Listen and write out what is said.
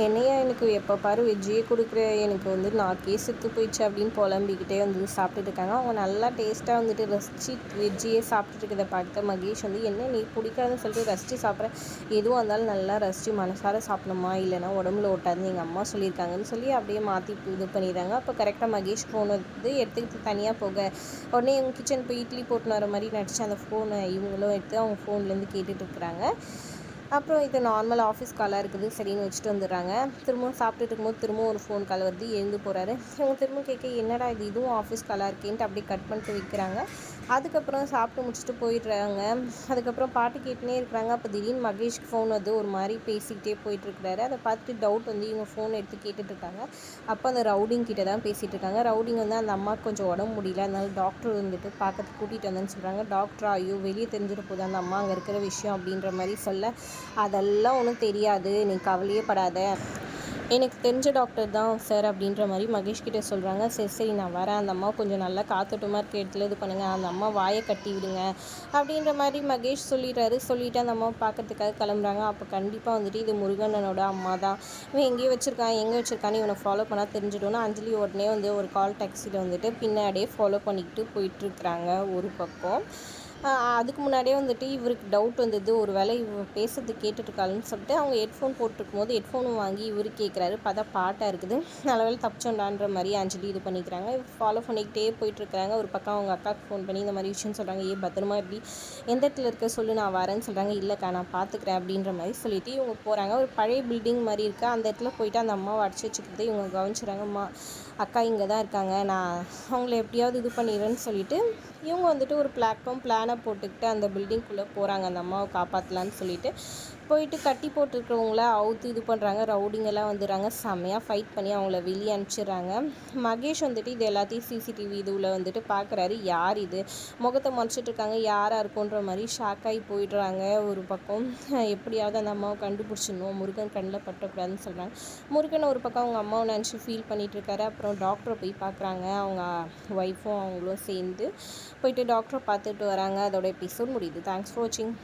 என்னையா எனக்கு எப்போ பாரு வெஜ்ஜியே கொடுக்குற, எனக்கு வந்து நாக்கே செத்து போயிடுச்சு அப்படின்னு புலம்பிக்கிட்டே வந்து சாப்பிட்டுட்டு இருக்காங்க. அவங்க நல்லா டேஸ்ட்டாக வந்துட்டு ரசித்து வெஜ்ஜியே சாப்பிட்டுட்டு இருக்கிறத பார்த்த மகேஷ் வந்து, என்ன நீ பிடிக்காதுன்னு சொல்லிட்டு ரசித்து சாப்பிட்ற, எதுவும் இருந்தாலும் நல்லா ரசித்து மனசார சாப்பிடணுமா, இல்லைனா உடம்புல ஓட்டாதுன்னு எங்கள் அம்மா சொல்லியிருக்காங்கன்னு சொல்லி அப்படியே மாற்றி இது பண்ணிடுறாங்க. அப்போ கரெக்டாக மகேஷ் ஃபோன் வந்து எடுத்துக்கிட்டு தனியாக போக, உடனே இவங்க கிச்சன் போய் இட்லி போட்டுன்னு வர மாதிரி நடிச்சு அந்த ஃபோனை இவங்களும் எடுத்து அவங்க ஃபோன்லேருந்து கேட்டுட்டு இருக்கிறாங்க. அப்புறம் இது நார்மல் ஆஃபீஸ் காலாக இருக்குது சரின்னு வச்சுட்டு வந்துடுறாங்க. திரும்பவும் சாப்பிட்டுட்டு இருக்கும்போது திரும்பவும் ஒரு ஃபோன் கால் வருது. எழுந்து போகிறாரு. இவங்க திரும்ப கேட்க, என்னடா இது இதுவும் ஆஃபீஸ் காலாக இருக்கேன்ட்டு அப்படியே கட் பண்ணிட்டு வைக்கிறாங்க. அதுக்கப்புறம் சாப்பிட்டு முடிச்சுட்டு போயிடுறாங்க. அதுக்கப்புறம் பாட்டு கேட்டுனே இருக்கிறாங்க. அப்போ திடீர்னு மகேஷ்க்கு ஃபோன் வந்து ஒரு மாதிரி பேசிக்கிட்டே போயிட்டுருக்கிறாரு. அதை பார்த்துட்டு டவுட் வந்து இவங்க ஃபோன் எடுத்து கேட்டுட்ருக்காங்க. அப்போ அந்த ரவுடிங் கிட்ட தான் பேசிகிட்டு இருக்காங்க. ரவுடிங் வந்து அந்த அம்மாவுக்கு கொஞ்சம் உடம்பு முடியல, அதனால டாக்டர் வந்துட்டு பார்க்கறதுக்கு கூட்டிகிட்டு வந்தேன்னு சொல்கிறாங்க. டாக்டரா, ஐயோ வெளியே தெரிஞ்சிட போகுது அந்த அம்மா அங்கே இருக்கிற விஷயம் அப்படின்ற மாதிரி சொல்ல, அதெல்லாம் ஒன்றும் தெரியாது, நீ கவலையே படாத, எனக்கு தெரிஞ்ச டாக்டர் தான் சார் அப்படின்ற மாதிரி மகேஷ் கிட்டே சொல்கிறாங்க. சரி சரி நான் வரேன், அந்த அம்மா கொஞ்சம் நல்லா காத்தோட்டமாக இருக்க இடத்துல இது பண்ணுங்கள், அந்த அம்மா வாயை கட்டி விடுங்க அப்படின்ற மாதிரி மகேஷ் சொல்லிடுறாரு. சொல்லிவிட்டு அந்த அம்மாவை பார்க்கறதுக்காக கிளம்புறாங்க. அப்போ கண்டிப்பாக வந்துட்டு இது முருகனனோட அம்மா தான், இவன் எங்கேயோ வச்சுருக்கான், எங்கே வச்சுருக்கான்னு இவனை ஃபாலோ பண்ணால் தெரிஞ்சிடும்னு அஞ்சலி உடனே வந்து ஒரு கால் டாக்ஸியில் வந்துட்டு பின்னாடியே ஃபாலோ பண்ணிக்கிட்டு போயிட்டுருக்குறாங்க ஒரு பக்கம். அதுக்கு முன்னாடியே வந்துட்டு இவருக்கு டவுட் வந்தது, ஒரு வேளை இவ பேசுறது கேட்டுட்ருக்காளுன்னு சொல்லிட்டு அவங்க ஹெட்ஃபோன் போட்டிருக்கும்போது ஹெட்ஃபோனும் வாங்கி இவர் கேட்குறாரு. பார்த்தா பாட்டாக இருக்குது. நல்ல வேளை தப்பிச்சோண்டான்ற மாதிரி அஞ்சலி இது பண்ணிக்கிறாங்க. ஃபாலோ பண்ணிக்கிட்டே போயிட்டுருக்காங்க. ஒரு பக்கம் அவங்க அக்காவுக்கு ஃபோன் பண்ணி இந்த மாதிரி விஷயம் சொல்கிறாங்க. பத்திரமா எப்படி எந்த இடத்துல இருக்க சொல்லு, நான் வரேன்னு சொல்கிறாங்க. இல்லைக்கா நான் பார்த்துக்கிறேன் அப்படின்ற மாதிரி சொல்லிவிட்டு இவங்க போகிறாங்க. ஒரு பழைய பில்டிங் மாதிரி இருக்கா, அந்த இடத்துல போயிட்டு அந்த அம்மாவை அடிச்சு வச்சுக்கிட்டு இவங்க கவனிச்சுறாங்க. அக்கா இங்கே தான் இருக்காங்க, நான் அவங்கள எப்படியாவது இது பண்ணிடுறேன்னு சொல்லிவிட்டு இவங்க வந்துட்டு ஒரு பிளானை போட்டுக்கிட்டு அந்த பில்டிங்குள்ளே போகிறாங்க. அந்த அம்மாவை காப்பாற்றலான்னு சொல்லிட்டு போயிட்டு கட்டி போட்டுருக்கிறவங்கள அவுத்து இது பண்ணுறாங்க. ரவுடிங்கெல்லாம் வந்துடுறாங்க. செம்மையாக ஃபைட் பண்ணி அவங்கள வெளியே அனுப்பிச்சிடுறாங்க. மகேஷ் வந்துட்டு இது எல்லாத்தையும் சிசிடிவி இதுவில் வந்துட்டு பார்க்குறாரு. யார் இது, முகத்தை மறைச்சிட்ருக்காங்க, யாராக இருக்குன்ற மாதிரி ஷாக்காகி போயிடுறாங்க. ஒரு பக்கம் எப்படியாவது அந்த அம்மாவை கண்டுபிடிச்சிடணும், முருகன் கண்ணில் பற்றக்கூடாதுன்னு சொல்கிறாங்க. முருகன் ஒரு பக்கம் அவங்க அம்மாவை நினச்சி ஃபீல் பண்ணிகிட்ருக்காரு. அப்புறம் டாக்டரை போய் பார்க்குறாங்க. அவங்க ஒய்ஃபும் அவங்களும் சேர்ந்து போயிட்டு டாக்டரை பார்த்துட்டு வராங்க. அதோட எபிசோட் முடியுது. தேங்க்ஸ் ஃபார் வாட்சிங்.